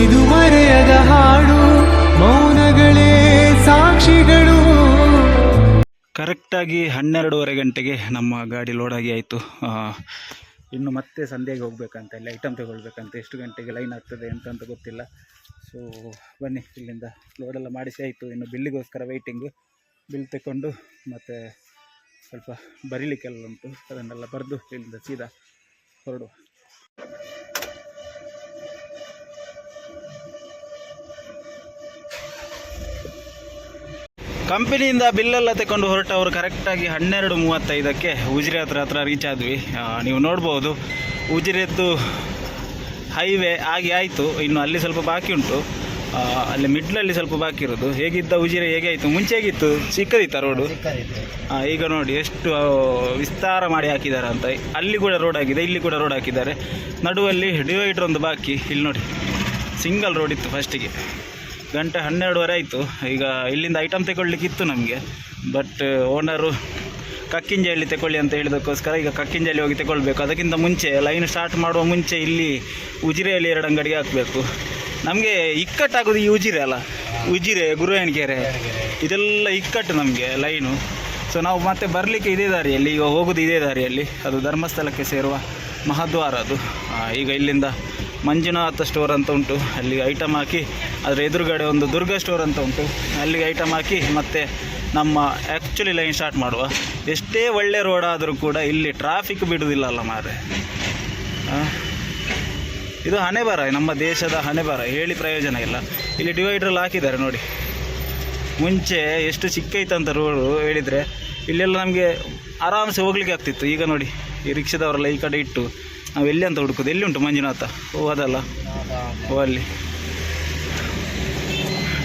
ಇದು ಮರೆಯದ ಹಾಡು, ಮೌನಗಳೇ ಸಾಕ್ಷಿಗಳು. ಕರೆಕ್ಟಾಗಿ 12:30 ಗಂಟೆಗೆ ನಮ್ಮ ಗಾಡಿ ಲೋಡಾಗಿ ಆಯಿತು. ಇನ್ನು ಮತ್ತೆ ಸಂಧ್ಯೆಗೆ ಹೋಗ್ಬೇಕಂತ, ಇಲ್ಲಿ ಐಟಮ್ ತಗೊಳ್ಬೇಕಂತ. ಎಷ್ಟು ಗಂಟೆಗೆ ಲೈನ್ ಆಗ್ತದೆ ಅಂತ ಗೊತ್ತಿಲ್ಲ. ಸೊ ಬನ್ನಿ, ಇಲ್ಲಿಂದ ಲೋಡೆಲ್ಲ ಮಾಡಿಸಿ ಆಯಿತು. ಇನ್ನು ಬಿಲ್ಲಿಗೋಸ್ಕರ ವೆಯ್ಟಿಂಗು. ಬಿಲ್ ತಗೊಂಡು ಮತ್ತು ಸ್ವಲ್ಪ ಬರೀಲಿಕ್ಕೆಲ್ಲ ಉಂಟು, ಅದನ್ನೆಲ್ಲ ಬರೆದು ಇಲ್ಲಿಂದ ಸೀದಾ ಹೊರಡುವ. ಕಂಪನಿಯಿಂದ ಬಿಲ್ಲೆಲ್ಲ ತಗೊಂಡು ಹೊರಟವರು ಕರೆಕ್ಟಾಗಿ 12:35ಕ್ಕೆ ಉಜಿರೆ ಹತ್ರ ರೀಚ್ ಆದ್ವಿ. ನೀವು ನೋಡ್ಬೋದು, ಉಜಿರೆದ್ದು ಹೈವೇ ಆಗಿ ಆಯಿತು. ಇನ್ನು ಅಲ್ಲಿ ಸ್ವಲ್ಪ ಬಾಕಿ ಉಂಟು, ಅಲ್ಲಿ ಮಿಡ್ಲಲ್ಲಿ ಸ್ವಲ್ಪ ಬಾಕಿ ಇರೋದು. ಹೇಗಿದ್ದ ಉಜಿರೆ ಹೇಗೆ ಆಯಿತು? ಮುಂಚೆ ಹೇಗಿತ್ತು? ಚಿಕ್ಕದಿತ್ತ ರೋಡು? ಈಗ ನೋಡಿ ಎಷ್ಟು ವಿಸ್ತಾರ ಮಾಡಿ ಹಾಕಿದ್ದಾರೆ ಅಂತ. ಅಲ್ಲಿ ಕೂಡ ರೋಡ್ ಆಗಿದೆ, ಇಲ್ಲಿ ಕೂಡ ರೋಡ್ ಹಾಕಿದ್ದಾರೆ. ನಡುವಲ್ಲಿ ಡಿವೈಡರ್ ಒಂದು ಬಾಕಿ. ಇಲ್ಲಿ ನೋಡಿ, ಸಿಂಗಲ್ ರೋಡ್ ಇತ್ತು ಫಸ್ಟಿಗೆ. ಗಂಟೆ 12:30 ಆಯಿತು. ಈಗ ಇಲ್ಲಿಂದ ಐಟಮ್ ತಗೊಳ್ಳಿಕ್ಕಿತ್ತು ನಮಗೆ, ಬಟ್ ಓನರು ಕಕ್ಕಿಂಜಲ್ಲಿ ತಗೊಳ್ಳಿ ಅಂತ ಹೇಳಿದಕ್ಕೋಸ್ಕರ ಈಗ ಕಕ್ಕಿಂಜಲ್ಲಿ ಹೋಗಿ ತಗೊಳ್ಬೇಕು. ಅದಕ್ಕಿಂತ ಮುಂಚೆ ಲೈನ್ ಸ್ಟಾರ್ಟ್ ಮಾಡುವ ಮುಂಚೆ ಇಲ್ಲಿ ಉಜಿರೆಯಲ್ಲಿ 2 ಅಂಗಡಿಗೆ ಹಾಕಬೇಕು. ನಮಗೆ ಇಕ್ಕಟ್ಟಾಗೋದು ಈ ಉಜಿರೆ ಅಲ್ಲ, ಉಜಿರೆ ಗುರುವಾಯಣಗೆರೆ ಇದೆಲ್ಲ ಇಕ್ಕಟ್ಟು ನಮಗೆ ಲೈನು. ಸೊ ನಾವು ಮತ್ತೆ ಬರಲಿಕ್ಕೆ ಇದೇ ದಾರಿಯಲ್ಲಿ, ಈಗ ಹೋಗೋದು ಇದೇ ದಾರಿಯಲ್ಲಿ. ಅದು ಧರ್ಮಸ್ಥಳಕ್ಕೆ ಸೇರುವ ಮಹಾದ್ವಾರ ಅದು. ಈಗ ಇಲ್ಲಿಂದ ಮಂಜುನಾಥ ಸ್ಟೋರ್ ಅಂತ ಉಂಟು, ಅಲ್ಲಿಗೆ ಐಟಮ್ ಹಾಕಿ, ಅದರ ಎದುರುಗಡೆ ಒಂದು ದುರ್ಗ ಸ್ಟೋರ್ ಅಂತ ಉಂಟು, ಅಲ್ಲಿಗೆ ಐಟಮ್ ಹಾಕಿ ಮತ್ತೆ ನಮ್ಮ ಆ್ಯಕ್ಚುಲಿ ಲೈನ್ ಸ್ಟಾರ್ಟ್ ಮಾಡುವ. ಎಷ್ಟೇ ಒಳ್ಳೆ ರೋಡ್ ಆದರೂ ಕೂಡ ಇಲ್ಲಿ ಟ್ರಾಫಿಕ್ ಬಿಡುವುದಿಲ್ಲಲ್ಲ ಮಾರೆ. ಇದು ಹಣೆಬರ, ನಮ್ಮ ದೇಶದ ಹಣೆಬರ, ಹೇಳಿ ಪ್ರಯೋಜನ ಇಲ್ಲ. ಇಲ್ಲಿ ಡಿವೈಡ್ರಲ್ಲಿ ಹಾಕಿದ್ದಾರೆ ನೋಡಿ. ಮುಂಚೆ ಎಷ್ಟು ಚಿಕ್ಕ ಇತ್ತಂತ ರೋಡು ಹೇಳಿದರೆ, ಇಲ್ಲೆಲ್ಲ ನಮಗೆ ಆರಾಮ್ಸೆ ಹೋಗ್ಲಿಕ್ಕೆ ಆಗ್ತಿತ್ತು. ಈಗ ನೋಡಿ, ಈ ರಿಕ್ಷಾದವರೆಲ್ಲ ಈ ಕಡೆ ಇಟ್ಟು ನಾವು ಎಲ್ಲಿ ಅಂತ ಹುಡುಕೋದು. ಎಲ್ಲಿ ಉಂಟು ಮಂಜುನಾಥ? ಅದಲ್ಲ, ಅಲ್ಲಿ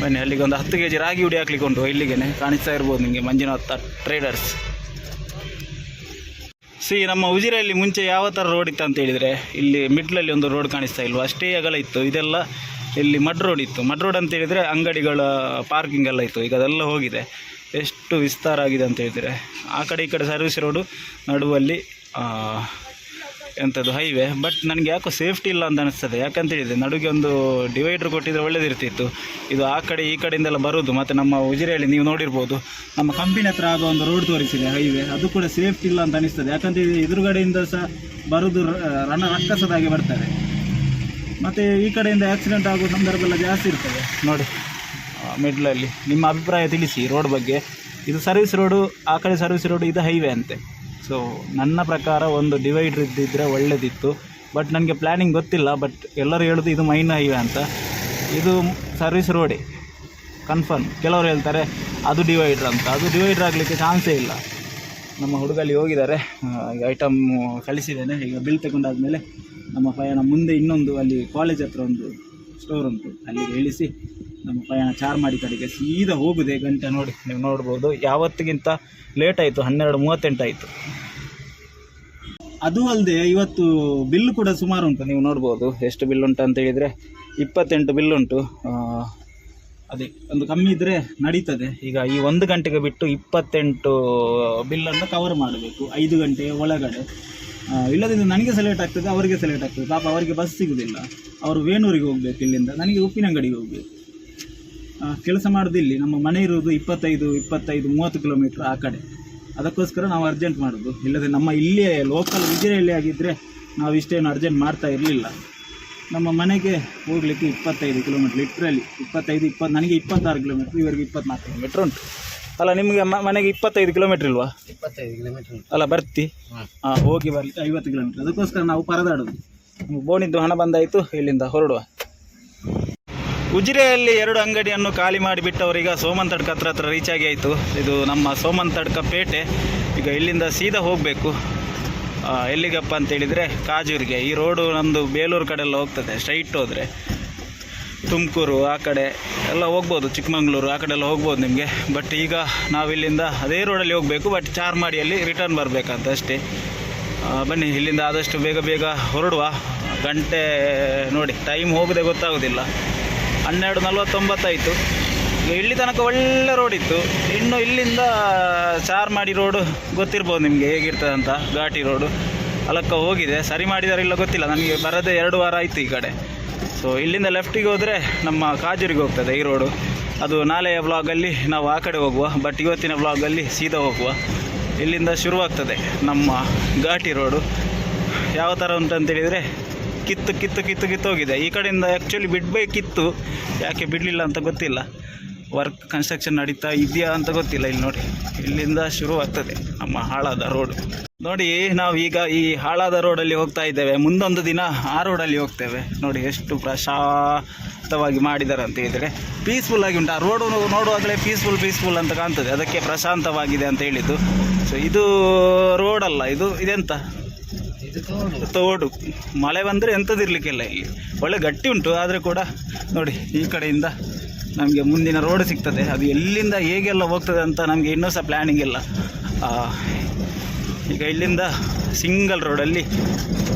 ಬನ್ನಿ. ಅಲ್ಲಿಗೆ ಒಂದು 10 kg ರಾಗಿ ಹುಡಿ ಹಾಕ್ಲಿಕ್ಕೆ ಉಂಟು. ಇಲ್ಲಿಗೆ ಕಾಣಿಸ್ತಾ ಇರ್ಬೋದು ನಿಮಗೆ ಮಂಜುನಾಥ ಟ್ರೇಡರ್ಸ್. ನಮ್ಮ ಉಜಿರೆಯಲ್ಲಿ ಮುಂಚೆ ಯಾವ ಥರ ರೋಡ್ ಇತ್ತು ಅಂತ ಹೇಳಿದರೆ, ಇಲ್ಲಿ ಮಿಡ್ಲಲ್ಲಿ ಒಂದು ರೋಡ್ ಕಾಣಿಸ್ತಾ ಇಲ್ವ, ಅಷ್ಟೇ ಅಗಲ ಇತ್ತು. ಇದೆಲ್ಲ ಇಲ್ಲಿ ಮಡ್ ರೋಡ್ ಇತ್ತು. ಮಡ್ ರೋಡ್ ಅಂತ ಹೇಳಿದರೆ ಅಂಗಡಿಗಳ ಪಾರ್ಕಿಂಗ್ ಎಲ್ಲ ಇತ್ತು. ಈಗ ಅದೆಲ್ಲ ಹೋಗಿದೆ. ಎಷ್ಟು ವಿಸ್ತಾರ ಆಗಿದೆ ಅಂತ ಹೇಳಿದರೆ, ಆ ಕಡೆ ಈ ಕಡೆ ಸರ್ವಿಸ್ ರೋಡು, ನಡುವಲ್ಲಿ ಎಂಥದ್ದು ಹೈವೇ. ಬಟ್ ನನಗೆ ಯಾಕೋ ಸೇಫ್ಟಿ ಇಲ್ಲ ಅಂತ ಅನಿಸ್ತದೆ. ಯಾಕಂತ ಹೇಳಿದರೆ, ನಡುಗೆ ಒಂದು ಡಿವೈಡ್ರ್ ಕೊಟ್ಟಿದ್ರೆ ಒಳ್ಳೆದಿರ್ತಿತ್ತು. ಇದು ಆ ಕಡೆ ಈ ಕಡೆಯಿಂದೆಲ್ಲ ಬರೋದು. ಮತ್ತು ನಮ್ಮ ಉಜಿರೆಯಲ್ಲಿ ನೀವು ನೋಡಿರ್ಬೋದು, ನಮ್ಮ ಕಂಪನಿ ಹತ್ರ ಆಗೋ ಒಂದು ರೋಡ್ ತೋರಿಸಿದೆ ಹೈವೇ, ಅದು ಕೂಡ ಸೇಫ್ಟಿ ಇಲ್ಲ ಅಂತ ಅನಿಸ್ತದೆ. ಯಾಕಂತ ಹೇಳಿದರೆ ಎದುರುಗಡೆಯಿಂದ ಸಹ ಬರೋದು ರಕ್ಕಸದಾಗೆ ಬರ್ತಾರೆ. ಮತ್ತು ಈ ಕಡೆಯಿಂದ ಆಕ್ಸಿಡೆಂಟ್ ಆಗೋ ಸಂದರ್ಭ ಎಲ್ಲ ಜಾಸ್ತಿ ಇರ್ತದೆ ನೋಡಿ ಮಿಡ್ಲಲ್ಲಿ. ನಿಮ್ಮ ಅಭಿಪ್ರಾಯ ತಿಳಿಸಿ ರೋಡ್ ಬಗ್ಗೆ. ಇದು ಸರ್ವಿಸ್ ರೋಡು, ಆ ಕಡೆ ಸರ್ವಿಸ್ ರೋಡು, ಇದು ಹೈವೇ ಅಂತೆ. ಸೊ ನನ್ನ ಪ್ರಕಾರ ಒಂದು ಡಿವೈಡ್ರ್ ಇದ್ದಿದ್ದರೆ ಒಳ್ಳೆದಿತ್ತು. ಬಟ್ ನನಗೆ ಪ್ಲ್ಯಾನಿಂಗ್ ಗೊತ್ತಿಲ್ಲ. ಬಟ್ ಎಲ್ಲರೂ ಹೇಳೋದು ಇದು ಮೈನ್ ಹೈವೇ ಅಂತ. ಇದು ಸರ್ವಿಸ್ ರೋಡೇ ಕನ್ಫರ್ಮ್. ಕೆಲವರು ಹೇಳ್ತಾರೆ ಅದು ಡಿವೈಡ್ರ್ ಅಂತ. ಅದು ಡಿವೈಡ್ರ್ ಆಗಲಿಕ್ಕೆ ಚಾನ್ಸೇ ಇಲ್ಲ. ನಮ್ಮ ಹುಡುಗಲ್ಲಿ ಹೋಗಿದ್ದಾರೆ, ಈಗ ಐಟಮ್ ಕಳಿಸಿದ್ದೇನೆ. ಈಗ ಬಿಲ್ ತಗೊಂಡಾದ್ಮೇಲೆ ನಮ್ಮ ಪಯಣ ಮುಂದೆ ಇನ್ನೊಂದು, ಅಲ್ಲಿ ಕಾಲೇಜ್ ಹತ್ರ ಒಂದು ಸ್ಟೋರ್ ಉಂಟು, ಅಲ್ಲಿಗೆ ಇಳಿಸಿ ನಮ್ಮ ಪಯಣ ಚಾರ್ಮಾಡಿ ಕಡೆಗೆ ಸೀದಾ ಹೋಗುದೇ. ಗಂಟೆ ನೋಡಿ, ನೀವು ನೋಡ್ಬೋದು, ಯಾವತ್ತಿಗಿಂತ ಲೇಟ್ ಆಯಿತು. 12:38 ಆಯಿತು. ಅದು ಅಲ್ಲದೆ ಇವತ್ತು ಬಿಲ್ ಕೂಡ ಸುಮಾರು ಉಂಟು. ನೀವು ನೋಡ್ಬೋದು ಎಷ್ಟು ಬಿಲ್ ಉಂಟು ಅಂತ ಹೇಳಿದರೆ, 28 ಬಿಲ್ ಉಂಟು. ಅದೇ ಒಂದು ಕಮ್ಮಿ ಇದ್ದರೆ ನಡೀತದೆ. ಈಗ ಈ 1 ಗಂಟೆಗೆ ಬಿಟ್ಟು 28 ಬಿಲ್ಲನ್ನು ಕವರ್ ಮಾಡಬೇಕು 5 ಗಂಟೆಯ ಒಳಗಡೆ. ಇಲ್ಲದಿಂದ ನನಗೆ ಸೆಲೆಕ್ಟ್ ಆಗ್ತದೆ, ಅವರಿಗೆ ಸೆಲೆಕ್ಟ್ ಆಗ್ತದೆ. ಪಾಪ ಅವರಿಗೆ ಬಸ್ ಸಿಗೋದಿಲ್ಲ, ಅವರು ವೇಣೂರಿಗೆ ಹೋಗಬೇಕು. ಇಲ್ಲಿಂದ ನನಗೆ ಉಪ್ಪಿನಂಗಡಿಗೆ ಹೋಗಬೇಕು. ಕೆಲಸ ಮಾಡೋದಿಲ್ಲಿ, ನಮ್ಮ ಮನೆ ಇರೋದು 25-30 ಕಿಲೋಮೀಟ್ರ್ ಆ ಕಡೆ. ಅದಕ್ಕೋಸ್ಕರ ನಾವು ಅರ್ಜೆಂಟ್ ಮಾಡೋದು. ಇಲ್ಲದೆ ನಮ್ಮ ಇಲ್ಲಿಯೇ ಲೋಕಲ್ ಉಜಿರೆಯಲ್ಲಿ ಆಗಿದ್ದರೆ ನಾವು ಇಷ್ಟೇನು ಅರ್ಜೆಂಟ್ ಮಾಡ್ತಾ ಇರಲಿಲ್ಲ. ನಮ್ಮ ಮನೆಗೆ ಹೋಗಲಿಕ್ಕೆ 25 ಕಿಲೋಮೀಟ್ರ್, ಲಿಟ್ರಲಿ 25-20. ನನಗೆ 26 ಕಿಲೋಮೀಟ್ರ್, ಇವರಿಗೆ 24 ಕಿಲೋಮೀಟ್ರ್ ಉಂಟು ಅಲ್ಲ. ನಿಮಗೆ ಮನೆಗೆ 25 ಕಿಲೋಮೀಟ್ರ್ ಇಲ್ವಾ? 25 ಕಿಲೋಮೀಟ್ರ್ ಅಲ್ಲ, ಬರ್ತಿ ಹೋಗಿ ಬರಲಿಕ್ಕೆ 50 ಕಿಲೋಮೀಟ್ರ್. ಅದಕ್ಕೋಸ್ಕರ ನಾವು ಪರದಾಡೋದು. ಬೋನಿದ್ದು ಹಣ ಬಂದಾಯಿತು, ಇಲ್ಲಿಂದ ಹೊರಡುವ. ಉಜಿರೆಯಲ್ಲಿ 2 ಅಂಗಡಿಯನ್ನು ಖಾಲಿ ಮಾಡಿಬಿಟ್ಟವರೀಗ ಸೋಮನ್ ತಡ್ಕ ಹತ್ರ ರೀಚ್ ಆಗಿ ಆಯಿತು. ಇದು ನಮ್ಮ ಸೋಮನ್ ತಡ್ಕ ಪೇಟೆ. ಈಗ ಇಲ್ಲಿಂದ ಸೀದಾ ಹೋಗಬೇಕು. ಎಲ್ಲಿಗಪ್ಪ ಅಂತೇಳಿದರೆ ಕಾಜೂರಿಗೆ. ಈ ರೋಡು ನಮ್ಮದು ಬೇಲೂರು ಕಡೆ ಎಲ್ಲ ಹೋಗ್ತದೆ. ಸ್ಟ್ರೈಟ್ ಹೋದರೆ ತುಮಕೂರು ಆ ಕಡೆ ಎಲ್ಲ ಹೋಗ್ಬೋದು, ಚಿಕ್ಕಮಂಗ್ಳೂರು ಆ ಕಡೆ ಎಲ್ಲ ಹೋಗ್ಬೋದು ನಿಮಗೆ. ಬಟ್ ಈಗ ನಾವಿಲ್ಲಿಂದ ಅದೇ ರೋಡಲ್ಲಿ ಹೋಗಬೇಕು. ಬಟ್ ಚಾರ್ಮಾಡಿಯಲ್ಲಿ ರಿಟರ್ನ್ ಬರಬೇಕಂತ ಅಷ್ಟೇ. ಬನ್ನಿ, ಇಲ್ಲಿಂದ ಆದಷ್ಟು ಬೇಗ ಬೇಗ ಹೊರಡುವ. ಗಂಟೆ ನೋಡಿ, ಟೈಮ್ ಹೋಗೋದೇ ಗೊತ್ತಾಗೋದಿಲ್ಲ. 12:49 ಆಯಿತು. ಇಲ್ಲಿ ತನಕ ಒಳ್ಳೆ ರೋಡ್ ಇತ್ತು. ಇನ್ನು ಇಲ್ಲಿಂದ ಚಾರ್ಮಾಡಿ ರೋಡು ಗೊತ್ತಿರ್ಬೋದು ನಿಮಗೆ ಹೇಗಿರ್ತದೆ ಅಂತ. ಘಾಟಿ ರೋಡು ಅಲಕ್ಕ ಹೋಗಿದೆ. ಸರಿ ಮಾಡಿದಾರಿಲ್ಲ ಗೊತ್ತಿಲ್ಲ, ನನಗೆ ಬರದೆ 2 ವಾರ ಆಯಿತು ಈ ಕಡೆ. ಸೊ ಇಲ್ಲಿಂದ ಲೆಫ್ಟಿಗೆ ಹೋದರೆ ನಮ್ಮ ಕಾಜೂರಿಗೆ ಹೋಗ್ತದೆ ಈ ರೋಡು. ಅದು ನಾಳೆಯ ವ್ಲಾಗಲ್ಲಿ ನಾವು ಆ ಕಡೆ ಹೋಗುವ, ಬಟ್ ಇವತ್ತಿನ ವ್ಲಾಗಲ್ಲಿ ಸೀದಾ ಹೋಗುವ. ಇಲ್ಲಿಂದ ಶುರುವಾಗ್ತದೆ ನಮ್ಮ ಘಾಟಿ ರೋಡು. ಯಾವ ಥರ ಉಂಟಂತೇಳಿದರೆ ಕಿತ್ತು ಕಿತ್ತು ಕಿತ್ತು ಕಿತ್ತು ಹೋಗಿದೆ. ಈ ಕಡೆಯಿಂದ ಆ್ಯಕ್ಚುಲಿ ಬಿಡಬೇಕಿತ್ತು, ಯಾಕೆ ಬಿಡಲಿಲ್ಲ ಅಂತ ಗೊತ್ತಿಲ್ಲ. ವರ್ಕ್ ಕನ್ಸ್ಟ್ರಕ್ಷನ್ ನಡೀತಾ ಇದೆಯಾ ಅಂತ ಗೊತ್ತಿಲ್ಲ. ಇಲ್ಲಿ ನೋಡಿ, ಇಲ್ಲಿಂದ ಶುರುವಾಗ್ತದೆ ನಮ್ಮ ಹಾಳಾದ ರೋಡು. ನೋಡಿ, ನಾವು ಈಗ ಈ ಹಾಳಾದ ರೋಡಲ್ಲಿ ಹೋಗ್ತಾ ಇದ್ದೇವೆ. ಮುಂದೊಂದು ದಿನ ಆ ರೋಡಲ್ಲಿ ಹೋಗ್ತೇವೆ. ನೋಡಿ ಎಷ್ಟು ಪ್ರಶಾಂತವಾಗಿ ಮಾಡಿದ್ದಾರೆ ಅಂತ ಹೇಳಿದರೆ, ಪೀಸ್ಫುಲ್ ಆಗಿ ಉಂಟು. ಆ ರೋಡು ನೋಡುವಾಗಲೇ ಪೀಸ್ಫುಲ್ ಅಂತ ಕಾಣ್ತದೆ, ಅದಕ್ಕೆ ಪ್ರಶಾಂತವಾಗಿದೆ ಅಂತ ಹೇಳಿದ್ದು. ಸೊ ಇದು ರೋಡಲ್ಲ, ಇದೆಂತ ತೋಡು. ಮಳೆ ಬಂದರೆ ಎಂಥದಿರಲಿಕ್ಕಿಲ್ಲ. ಇಲ್ಲಿ ಒಳ್ಳೆ ಗಟ್ಟಿ ಉಂಟು, ಆದರೆ ಕೂಡ ನೋಡಿ ಈ ಕಡೆಯಿಂದ ನಮಗೆ ಮುಂದಿನ ರೋಡ್ ಸಿಗ್ತದೆ. ಅದು ಎಲ್ಲಿಂದ ಹೇಗೆಲ್ಲ ಹೋಗ್ತದೆ ಅಂತ ನಮಗೆ ಇನ್ನೂ ಸಹ ಪ್ಲ್ಯಾನಿಂಗ್ ಇಲ್ಲ. ಈಗ ಇಲ್ಲಿಂದ ಸಿಂಗಲ್ ರೋಡಲ್ಲಿ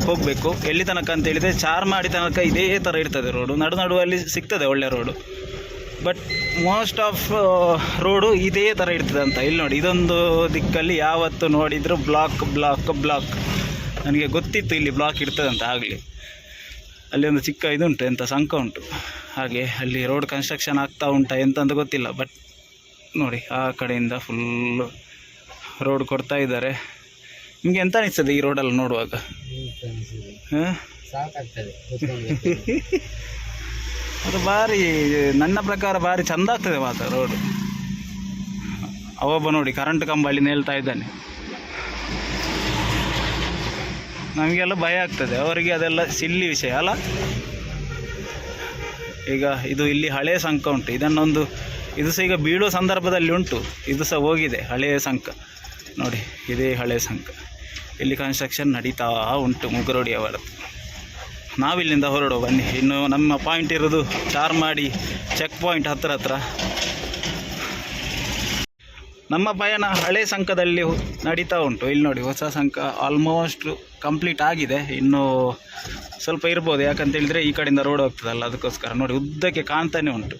ಹೋಗಬೇಕು. ಎಲ್ಲಿ ತನಕ ಅಂತ ಹೇಳಿದರೆ ಚಾರ್ಮಾಡಿ ತನಕ ಇದೇ ಥರ ಇರ್ತದೆ ರೋಡು. ನಡುವಲ್ಲಿ ಸಿಗ್ತದೆ ಒಳ್ಳೆ road, but most of road ಇದೇ ಥರ ಇರ್ತದೆ ಅಂತ. ಇಲ್ಲಿ ನೋಡಿ, ಇದೊಂದು ದಿಕ್ಕಲ್ಲಿ ಯಾವತ್ತು ನೋಡಿದರೂ ಬ್ಲಾಕ್. ನನಗೆ ಗೊತ್ತಿತ್ತು ಇಲ್ಲಿ ಬ್ಲಾಕ್ ಇರ್ತದೆ ಅಂತ. ಆಗಲಿ ಅಲ್ಲಿ ಒಂದು ಚಿಕ್ಕ ಇದುಂಟು, ಎಂಥ ಸಂಕ ಉಂಟು. ಹಾಗೆ ಅಲ್ಲಿ ರೋಡ್ ಕನ್ಸ್ಟ್ರಕ್ಷನ್ ಆಗ್ತಾ ಉಂಟಾ ಎಂತ ಅಂತ ಗೊತ್ತಿಲ್ಲ. ಬಟ್ ನೋಡಿ, ಆ ಕಡೆಯಿಂದ ಫುಲ್ಲು ರೋಡ್ ಕೊಡ್ತಾ ಇದ್ದಾರೆ. ನಿಮಗೆ ಎಂತ ಅನಿಸ್ತದೆ ಈ ರೋಡಲ್ಲಿ ನೋಡುವಾಗ? ಅದು ಭಾರಿ, ನನ್ನ ಪ್ರಕಾರ ಭಾರಿ ಚೆಂದ ಆಗ್ತದೆ ಮಾತ್ರ ರೋಡು. ಅವೊಬ್ಬ ನೋಡಿ ಕರೆಂಟ್ ಕಂಬ ಅಲ್ಲಿ ನೇಳ್ತಾ ಇದ್ದಾನೆ. ನಮಗೆಲ್ಲ ಭಯ ಆಗ್ತದೆ, ಅವರಿಗೆ ಅದೆಲ್ಲ ಸಿಲ್ಲಿ ವಿಷಯ ಅಲ್ಲ. ಈಗ ಇದು ಇಲ್ಲಿ ಹಳೆಯ ಸಂಕ ಉಂಟು. ಇದು ಸಹ ಈಗ ಬೀಳೋ ಸಂದರ್ಭದಲ್ಲಿ ಉಂಟು. ಇದು ಸಹ ಹೋಗಿದೆ ಹಳೆಯ ಸಂಕ. ನೋಡಿ, ಇದೇ ಹಳೆಯ ಸಂಕ. ಇಲ್ಲಿ ಕನ್ಸ್ಟ್ರಕ್ಷನ್ ನಡೀತಾ ಉಂಟು ಮುಗರೋಡಿ ಅವರದ್ದು. ನಾವಿಲ್ಲಿಂದ ಹೊರಡುವ ಬನ್ನಿ. ಇನ್ನು ನಮ್ಮ ಪಾಯಿಂಟ್ ಇರೋದು ಚಾರ್ಮಾಡಿ ಚೆಕ್ ಪಾಯಿಂಟ್ ಹತ್ರ. ನಮ್ಮ ಪಯಣ ಹಳೆ ಸಂಕದಲ್ಲಿ ನಡೀತಾ ಉಂಟು. ಇಲ್ಲಿ ನೋಡಿ, ಹೊಸ ಸಂಕ ಆಲ್ಮೋಸ್ಟ್ ಕಂಪ್ಲೀಟ್ ಆಗಿದೆ. ಇನ್ನೂ ಸ್ವಲ್ಪ ಇರ್ಬೋದು, ಯಾಕಂತೇಳಿದರೆ ಈ ಕಡೆಯಿಂದ ರೋಡ್ ಹೋಗ್ತದಲ್ಲ, ಅದಕ್ಕೋಸ್ಕರ. ನೋಡಿ, ಉದ್ದಕ್ಕೆ ಕಾಣ್ತಾನೆ ಉಂಟು.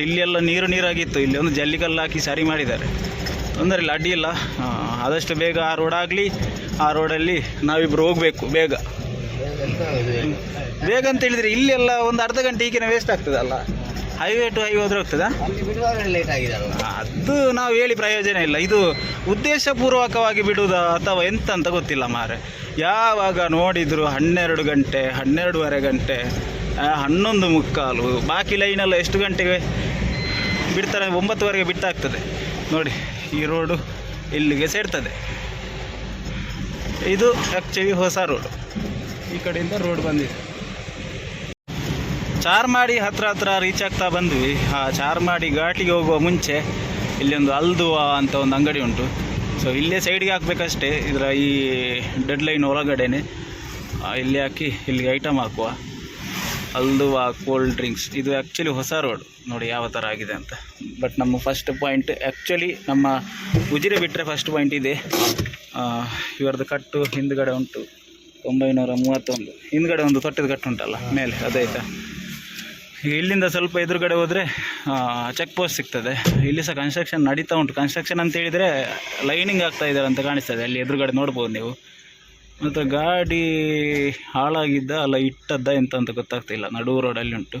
ಇಲ್ಲೆಲ್ಲ ನೀರಾಗಿತ್ತು. ಇಲ್ಲಿ ಒಂದು ಜಲ್ಲಿಕಲ್ಲು ಹಾಕಿ ಸರಿ ಮಾಡಿದ್ದಾರೆ. ತೊಂದರೆ ಇಲ್ಲ, ಅಡ್ಡಿ ಇಲ್ಲ. ಆದಷ್ಟು ಬೇಗ ಆ ರೋಡ್ ಆಗಲಿ. ಆ ರೋಡಲ್ಲಿ ನಾವಿಬ್ಬರು ಹೋಗಬೇಕು ಬೇಗ ಅಂತೇಳಿದರೆ. ಇಲ್ಲೆಲ್ಲ ಒಂದು ಅರ್ಧ ಗಂಟೆ ಈಗಿನ ವೇಸ್ಟ್ ಆಗ್ತದಲ್ಲ. ಹೈವೇ ಟು ಹೈವೇ ಹೋದ್ರೆ ಹೋಗ್ತದಾ? ಅದು ನಾವು ಹೇಳಿ ಪ್ರಯೋಜನ ಇಲ್ಲ. ಇದು ಉದ್ದೇಶಪೂರ್ವಕವಾಗಿ ಬಿಡುವುದಾ ಅಥವಾ ಎಂತ ಅಂತ ಗೊತ್ತಿಲ್ಲ ಮಾರೆ. ಯಾವಾಗ ನೋಡಿದ್ರು 12 ಗಂಟೆ, 12:30 ಗಂಟೆ, 11:45. ಬಾಕಿ ಲೈನೆಲ್ಲ ಎಷ್ಟು ಗಂಟೆಗೆ ಬಿಡ್ತಾರೆ? 9:00ವರೆಗೆ ಬಿಟ್ಟಾಗ್ತದೆ. ನೋಡಿ, ಈ ರೋಡು ಇಲ್ಲಿಗೆ ಸೇರ್ತದೆ. ಇದು ಆ್ಯಕ್ಚುಲಿ ಹೊಸ ರೋಡು. ಈ ಕಡೆಯಿಂದ ರೋಡ್ ಬಂದಿದೆ. ಚಾರ್ಮಾಡಿ ಹತ್ರ ರೀಚ್ ಆಗ್ತಾ ಬಂದ್ವಿ. ಆ ಚಾರ್ಮಾಡಿ ಘಾಟಿಗೆ ಹೋಗುವ ಮುಂಚೆ ಇಲ್ಲಿ ಒಂದು ಅಲ್ದುವಾ ಅಂತ ಒಂದು ಅಂಗಡಿ ಉಂಟು. ಸೊ ಇಲ್ಲೇ ಸೈಡ್ಗೆ ಹಾಕಬೇಕಷ್ಟೇ. ಇದರ ಈ ಡೆಡ್ ಲೈನ್ ಒಳಗಡೆನೆ ಇಲ್ಲಿ ಹಾಕಿ ಇಲ್ಲಿಗೆ ಐಟಮ್ ಹಾಕುವ. ಅಲ್ದುವಾ ಕೋಲ್ಡ್ ಡ್ರಿಂಕ್ಸ್. ಇದು ಆ್ಯಕ್ಚುಲಿ ಹೊಸ ರೋಡ್. ನೋಡಿ ಯಾವ ಥರ ಆಗಿದೆ ಅಂತ. ಬಟ್ ನಮ್ಮ ಫಸ್ಟ್ ಪಾಯಿಂಟ್ ಆ್ಯಕ್ಚುಲಿ ನಮ್ಮ ಉಜಿರೆ ಬಿಟ್ಟರೆ ಫಸ್ಟ್ ಪಾಯಿಂಟ್ ಇದೆ. ಇವರದ್ದು ಕಟ್ಟು ಹಿಂದ್ಗಡೆ ಉಂಟು 931. ಹಿಂದ್ಗಡೆ ಒಂದು ತೊಟ್ಟದ ಕಟ್ಟು ಉಂಟಲ್ಲ ಮೇಲೆ, ಅದಾಯ್ತಾ. ಇಲ್ಲಿಂದ ಸ್ವಲ್ಪ ಎದುರುಗಡೆ ಹೋದರೆ ಚೆಕ್ ಪೋಸ್ಟ್ ಸಿಗ್ತದೆ. ಇಲ್ಲಿ ಸಹ ಕನ್ಸ್ಟ್ರಕ್ಷನ್ ನಡೀತಾ ಉಂಟು. ಕನ್ಸ್ಟ್ರಕ್ಷನ್ ಅಂತ ಹೇಳಿದರೆ ಲೈನಿಂಗ್ ಆಗ್ತಾ ಇದ್ದಾರೆ ಅಂತ ಕಾಣಿಸ್ತದೆ. ಅಲ್ಲಿ ಎದುರುಗಡೆ ನೋಡ್ಬೋದು ನೀವು. ಮತ್ತು ಗಾಡಿ ಹಾಳಾಗಿದ್ದ ಅಲ್ಲ ಇಟ್ಟದ್ದ ಎಂತ ಅಂತ ಗೊತ್ತಾಗ್ತಿಲ್ಲ. ನಡುವು ರೋಡಲ್ಲಿ ಉಂಟು.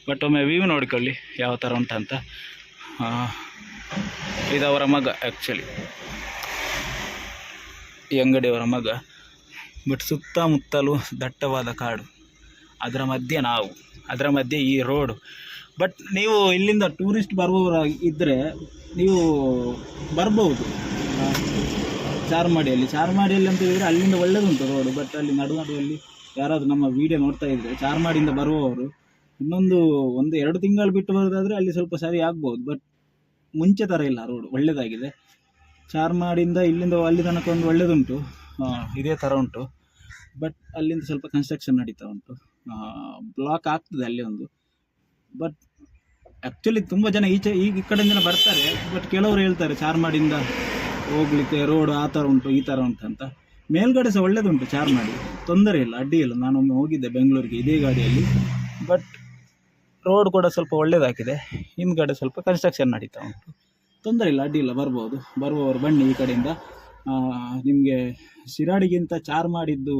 ಬಟ್ ಒಮ್ಮೆ ವ್ಯೂ ನೋಡಿಕೊಳ್ಳಿ ಯಾವ ಥರ ಉಂಟಂತ. ಇದವರ ಮಗ ಆ್ಯಕ್ಚುಲಿ, ಈ ಅಂಗಡಿಯವರ ಮಗ. ಬಟ್ ಸುತ್ತಮುತ್ತಲೂ ದಟ್ಟವಾದ ಕಾಡು, ಅದರ ಮಧ್ಯೆ ನಾವು, ಅದರ ಮಧ್ಯೆ ಈ ರೋಡು. ಬಟ್ ನೀವು ಇಲ್ಲಿಂದ ಟೂರಿಸ್ಟ್ ಬರುವವರಾಗಿ ಇದ್ದರೆ ನೀವು ಬರ್ಬೋದು ಚಾರ್ಮಾಡಿಯಲ್ಲಿ ಅಂತ ಹೇಳಿದರೆ. ಅಲ್ಲಿಂದ ಒಳ್ಳೆಯದುಂಟು ರೋಡು. ಬಟ್ ಅಲ್ಲಿ ನಡುವಲ್ಲಿ ಯಾರಾದರೂ ನಮ್ಮ ವೀಡಿಯೋ ನೋಡ್ತಾ ಇದ್ದರೆ ಚಾರ್ಮಾಡಿಯಿಂದ ಬರುವವರು ಇನ್ನೊಂದು 1-2 ತಿಂಗಳು ಬಿಟ್ಟು ಬರೋದಾದರೆ ಅಲ್ಲಿ ಸ್ವಲ್ಪ ಸರಿ ಆಗ್ಬೋದು. ಬಟ್ ಮುಂಚೆ ಥರ ಇಲ್ಲ, ರೋಡು ಒಳ್ಳೆಯದಾಗಿದೆ. ಚಾರ್ಮಾಡಿಯಿಂದ ಇಲ್ಲಿಂದ ಅಲ್ಲಿ ತನಕ ಒಂದು ಒಳ್ಳೆಯದುಂಟು, ಇದೇ ಥರ ಉಂಟು. ಬಟ್ ಅಲ್ಲಿಂದ ಸ್ವಲ್ಪ ಕನ್ಸ್ಟ್ರಕ್ಷನ್ ನಡೀತಾ ಉಂಟು. ಬ್ಲಾಕ್ ಆಗ್ತದೆ ಅಲ್ಲಿ ಒಂದು. ಬಟ್ ಆ್ಯಕ್ಚುಲಿ ತುಂಬ ಜನ ಈ ಕಡೆಯಿಂದ ಬರ್ತಾರೆ. ಬಟ್ ಕೆಲವರು ಹೇಳ್ತಾರೆ ಚಾರ್ಮಾಡಿಯಿಂದ ಹೋಗ್ಲಿಕ್ಕೆ ರೋಡು ಆ ಥರ ಉಂಟು ಈ ಥರ ಉಂಟು ಅಂತ. ಮೇಲ್ಗಡೆ ಸಹ ಒಳ್ಳೆಯದುಂಟು ಚಾರ್ಮಾಡಿ, ತೊಂದರೆ ಇಲ್ಲ, ಅಡ್ಡಿ ಇಲ್ಲ. ನಾನೊಮ್ಮೆ ಹೋಗಿದ್ದೆ ಬೆಂಗಳೂರಿಗೆ ಇದೇ ಗಾಡಿಯಲ್ಲಿ. ಬಟ್ ರೋಡ್ ಕೂಡ ಸ್ವಲ್ಪ ಒಳ್ಳೆಯದಾಗಿದೆ. ಹಿಂದ್ಗಡೆ ಸ್ವಲ್ಪ ಕನ್ಸ್ಟ್ರಕ್ಷನ್ ನಡೀತಾ ಉಂಟು. ತೊಂದರೆ ಇಲ್ಲ, ಅಡ್ಡಿ ಇಲ್ಲ, ಬರ್ಬೋದು. ಬರುವವರು ಬನ್ನಿ ಈ ಕಡೆಯಿಂದ. ನಿಮಗೆ ಶಿರಾಡಿಗಿಂತ ಚಾರ್ಮಾಡಿದ್ದು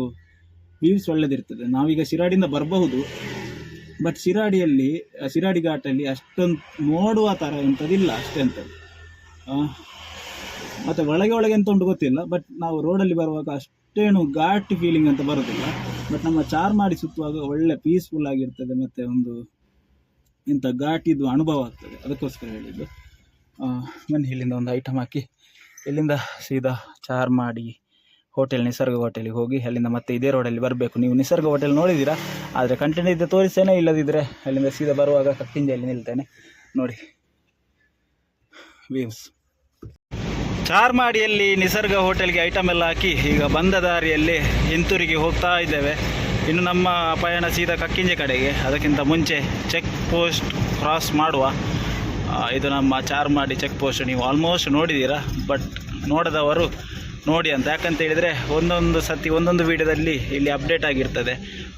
ವ್ಯೂಸ್ ಒಳ್ಳೆದಿರ್ತದೆ. ನಾವೀಗ ಶಿರಾಡಿಯಿಂದ ಬರಬಹುದು, ಬಟ್ ಶಿರಾಡಿ ಘಾಟಲ್ಲಿ ಅಷ್ಟೊಂದು ನೋಡುವ ಥರ ಎಂಥದಿಲ್ಲ ಅಷ್ಟೇ ಅಂಥದ್ದು. ಮತ್ತು ಒಳಗೆ ಎಂತ ಉಂಟು ಗೊತ್ತಿಲ್ಲ, ಬಟ್ ನಾವು ರೋಡಲ್ಲಿ ಬರುವಾಗ ಅಷ್ಟೇನು ಘಾಟ್ ಫೀಲಿಂಗ್ ಅಂತ ಬರೋದಿಲ್ಲ. ಬಟ್ ನಮ್ಮ ಚಾರ್ಮಾಡಿ ಸುತ್ತುವಾಗ ಒಳ್ಳೆ ಪೀಸ್ಫುಲ್ ಆಗಿರ್ತದೆ, ಮತ್ತು ಒಂದು ಇಂಥ ಘಾಟಿದು ಅನುಭವ ಆಗ್ತದೆ. ಅದಕ್ಕೋಸ್ಕರ ಹೇಳಿದ್ದು. ಬನ್ನಿ ಇಲ್ಲಿಂದ ಒಂದು ಐಟಮ್ ಹಾಕಿ ಇಲ್ಲಿಂದ ಸೀದಾ ಚಾರ್ಮಾಡಿ ಹೋಟೆಲ್, ನಿಸರ್ಗ ಹೋಟೆಲಿಗೆ ಹೋಗಿ ಅಲ್ಲಿಂದ ಮತ್ತೆ ಇದೇ ರೋಡಲ್ಲಿ ಬರಬೇಕು. ನೀವು ನಿಸರ್ಗ ಹೋಟೆಲ್ ನೋಡಿದ್ದೀರಾ, ಆದರೆ ಕಂಟಿನ್ಯೂ ಇದ್ದರೆ ತೋರಿಸ್ತೇನೆ, ಇಲ್ಲದಿದ್ದರೆ ಅಲ್ಲಿಂದ ಸೀದಾ ಬರುವಾಗ ಕಕ್ಕಿಂಜೆಯಲ್ಲಿ ನಿಲ್ತೇನೆ. ನೋಡಿ ವ್ಯೂಸ್. ಚಾರ್ಮಾಡಿಯಲ್ಲಿ ನಿಸರ್ಗ ಹೋಟೆಲ್ಗೆ ಐಟಮ್ ಎಲ್ಲ ಹಾಕಿ ಈಗ ಬಂದ ದಾರಿಯಲ್ಲಿ ಹಿಂತೂರಿಗೆ ಹೋಗ್ತಾ ಇದ್ದೇವೆ. ಇನ್ನು ನಮ್ಮ ಪಯಣ ಸೀದಾ ಕಕ್ಕಿಂಜೆ ಕಡೆಗೆ. ಅದಕ್ಕಿಂತ ಮುಂಚೆ ಚೆಕ್ ಪೋಸ್ಟ್ ಕ್ರಾಸ್ ಮಾಡುವ. ಇದು ನಮ್ಮ ಚಾರ್ಮಾಡಿ ಚೆಕ್ ಪೋಸ್ಟ್. ನೀವು ಆಲ್ಮೋಸ್ಟ್ ನೋಡಿದ್ದೀರಾ, ಬಟ್ ನೋಡದವರು ನೋಡಿ ಅಂತ. ಯಾಕಂತ ಹೇಳಿದರೆ ಒಂದೊಂದು ಸತಿ ಒಂದೊಂದು ವೀಡಿಯೋದಲ್ಲಿ ಇಲ್ಲಿ ಅಪ್ಡೇಟ್ ಆಗಿರ್ತದೆ.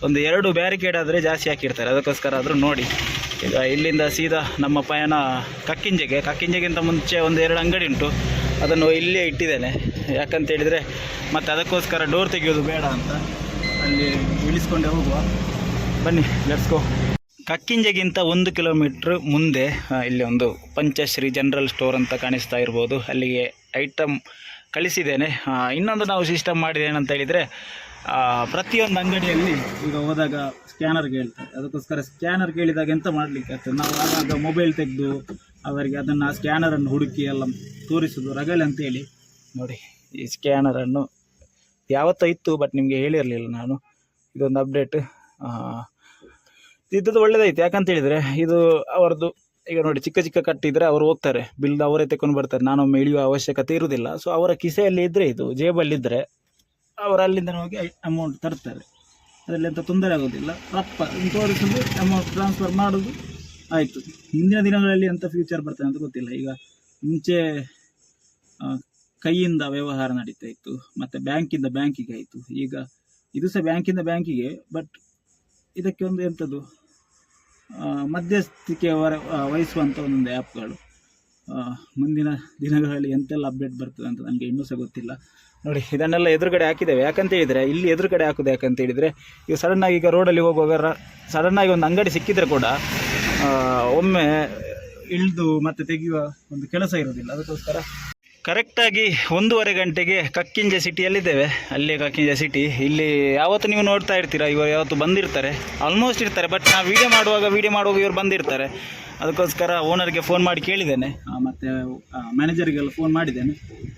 ಒಂದು 2 ಬ್ಯಾರಿಕೇಡ್ ಆದರೆ ಜಾಸ್ತಿ ಹಾಕಿರ್ತಾರೆ, ಅದಕ್ಕೋಸ್ಕರ ಆದರೂ ನೋಡಿ. ಈಗ ಇಲ್ಲಿಂದ ಸೀದಾ ನಮ್ಮ ಪಯಣ ಕಕ್ಕಿಂಜೆಗಿಂತ ಮುಂಚೆ ಒಂದು 2 ಅಂಗಡಿ ಉಂಟು, ಅದನ್ನು ಇಲ್ಲೇ ಇಟ್ಟಿದ್ದೇನೆ. ಯಾಕಂತ ಹೇಳಿದರೆ ಮತ್ತು ಅದಕ್ಕೋಸ್ಕರ ಡೋರ್ ತೆಗೆಯೋದು ಬೇಡ ಅಂತ ಅಲ್ಲಿ ಇಳಿಸ್ಕೊಂಡೇ ಹೋಗುವ. ಬನ್ನಿ ಲೆಟ್ಸ್ ಗೋ. ಕಕ್ಕಿಂಜೆಗಿಂತ 1 ಕಿಲೋಮೀಟ್ರ್ ಮುಂದೆ ಇಲ್ಲಿ ಒಂದು ಪಂಚಶ್ರೀ ಜನರಲ್ ಸ್ಟೋರ್ ಅಂತ ಕಾಣಿಸ್ತಾ ಇರ್ಬೋದು. ಅಲ್ಲಿಗೆ ಐಟಮ್ ಕಳಿಸಿದ್ದೇನೆ. ಇನ್ನೊಂದು ನಾವು ಸಿಸ್ಟಮ್ ಮಾಡಿದೆ ಏನಂತ ಹೇಳಿದರೆ, ಪ್ರತಿಯೊಂದು ಅಂಗಡಿಯಲ್ಲಿ ಈಗ ಹೋದಾಗ ಸ್ಕ್ಯಾನರ್ ಕೇಳ್ತಾರೆ. ಅದಕ್ಕೋಸ್ಕರ ಸ್ಕ್ಯಾನರ್ ಕೇಳಿದಾಗ ಎಂತ ಮಾಡಲಿಕ್ಕೆ ಆಗ್ತದೆ, ನಾವು ಆವಾಗ ಮೊಬೈಲ್ ತೆಗೆದು ಅವರಿಗೆ ಅದನ್ನು ಸ್ಕ್ಯಾನರನ್ನು ಹುಡುಕಿ ಎಲ್ಲ ತೋರಿಸೋದು ರಗಳೆ ಅಂತೇಳಿ. ನೋಡಿ ಈ ಸ್ಕ್ಯಾನರನ್ನು ಯಾವತ್ತೂ ಇತ್ತು, ಬಟ್ ನಿಮಗೆ ಹೇಳಿರಲಿಲ್ಲ ನಾನು. ಇದೊಂದು ಅಪ್ಡೇಟ್ ಇದ್ದದ್ದು ಒಳ್ಳೆದಾಯಿತು. ಯಾಕಂತ ಹೇಳಿದರೆ ಇದು ಅವರದ್ದು. ಈಗ ನೋಡಿ ಚಿಕ್ಕ ಕಟ್ಟಿದರೆ ಅವರು ಹೋಗ್ತಾರೆ, ಬಿಲ್ ಅವರೇ ತಗೊಂಡು ಬರ್ತಾರೆ. ನಾನೊಮ್ಮೆ ಇಳಿಯುವ ಅವಶ್ಯಕತೆ ಇರುವುದಿಲ್ಲ. ಸೊ ಅವರ ಕಿಸೆಯಲ್ಲಿ ಇದ್ದರೆ, ಇದು ಜೇಬಲ್ಲಿದ್ದರೆ ಅವರು ಅಲ್ಲಿಂದ ಹೋಗಿ ಅಮೌಂಟ್ ತರ್ತಾರೆ. ಅದರಲ್ಲಿ ಎಂಥ ತೊಂದರೆ ಆಗೋದಿಲ್ಲ. ತೋರಿಸೋದು, ಅಮೌಂಟ್ ಟ್ರಾನ್ಸ್ಫರ್ ಮಾಡೋದು, ಆಯಿತು. ಹಿಂದಿನ ದಿನಗಳಲ್ಲಿ ಎಂಥ ಫ್ಯೂಚರ್ ಬರ್ತದೆ ಅಂತ ಗೊತ್ತಿಲ್ಲ. ಈಗ ಮುಂಚೆ ಕೈಯಿಂದ ವ್ಯವಹಾರ ನಡೀತಾ ಇತ್ತು, ಮತ್ತು ಬ್ಯಾಂಕಿಂದ ಬ್ಯಾಂಕಿಗೆ ಆಯಿತು. ಈಗ ಇದು ಸಹ ಬ್ಯಾಂಕಿಂದ ಬ್ಯಾಂಕಿಗೆ, ಬಟ್ ಇದಕ್ಕೆ ಒಂದು ಎಂಥದ್ದು ಮಧ್ಯಸ್ಥಿಕೆ ವಹಿಸುವಂಥ ಒಂದೊಂದು ಆ್ಯಪ್ಗಳು. ಮುಂದಿನ ದಿನಗಳಲ್ಲಿ ಎಂತೆಲ್ಲ ಅಪ್ಡೇಟ್ ಬರ್ತದೆ ಅಂತ ನನಗೆ ಇನ್ನೂ ಸಹ ಗೊತ್ತಿಲ್ಲ. ನೋಡಿ ಇದನ್ನೆಲ್ಲ ಎದುರುಗಡೆ ಹಾಕಿದ್ದೇವೆ. ಯಾಕಂತ ಹೇಳಿದರೆ ಇಲ್ಲಿ ಎದುರುಗಡೆ ಹಾಕೋದು ಯಾಕಂತ ಹೇಳಿದರೆ, ಈಗ ಸಡನ್ನಾಗಿ ಈಗ ರೋಡಲ್ಲಿ ಹೋಗುವಾಗ ಸಡನ್ನಾಗಿ ಒಂದು ಅಂಗಡಿ ಸಿಕ್ಕಿದರೆ ಕೂಡ ಒಮ್ಮೆ ಇಳಿದು ಮತ್ತೆ ತೆಗೆಯುವ ಒಂದು ಕೆಲಸ ಇರೋದಿಲ್ಲ. ಅದಕ್ಕೋಸ್ಕರ ಕರೆಕ್ಟಾಗಿ 1:30 ಗಂಟೆಗೆ ಕಕ್ಕಿಂಜೆ ಸಿಟಿಯಲ್ಲಿದ್ದೇವೆ. ಅಲ್ಲೇ ಕಕ್ಕಿಂಜೆ ಸಿಟಿ. ಇಲ್ಲಿ ಯಾವತ್ತು ನೀವು ನೋಡ್ತಾ ಇರ್ತೀರ, ಇವರು ಯಾವತ್ತು ಬಂದಿರ್ತಾರೆ, ಆಲ್ಮೋಸ್ಟ್ ಇರ್ತಾರೆ. ಬಟ್ ನಾವು ವೀಡಿಯೋ ಮಾಡುವಾಗ ಇವರು ಬಂದಿರ್ತಾರೆ. ಅದಕ್ಕೋಸ್ಕರ ಓನರ್ಗೆ ಫೋನ್ ಮಾಡಿ ಕೇಳಿದ್ದೇನೆ, ಮತ್ತು ಮ್ಯಾನೇಜರಿಗೆಲ್ಲ ಫೋನ್ ಮಾಡಿದ್ದೇನೆ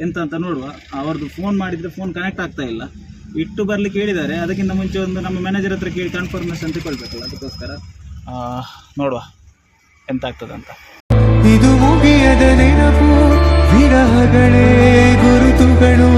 ಎಂತ ಅಂತ ನೋಡುವ. ಅವ್ರದ್ದು ಫೋನ್ ಮಾಡಿದರೆ ಫೋನ್ ಕನೆಕ್ಟ್ ಆಗ್ತಾ ಇಲ್ಲ, ಇಟ್ಟು ಬರಲಿಕ್ಕೆ ಹೇಳಿದ್ದಾರೆ. ಅದಕ್ಕಿಂತ ಮುಂಚೆ ಒಂದು ನಮ್ಮ ಮ್ಯಾನೇಜರ್ ಹತ್ರ ಕೇಳಿ ಕನ್ಫರ್ಮೇಷನ್ ತಗೊಳ್ಬೇಕಲ್ಲ. ಅದಕ್ಕೋಸ್ಕರ ನೋಡುವ ಎಂತ ಆಗ್ತದಂತ. ಇದು ಮುಗಿಯದ ನೆನಪು, ವಿರಹಗಳೇ ಗುರುತುಗಳು.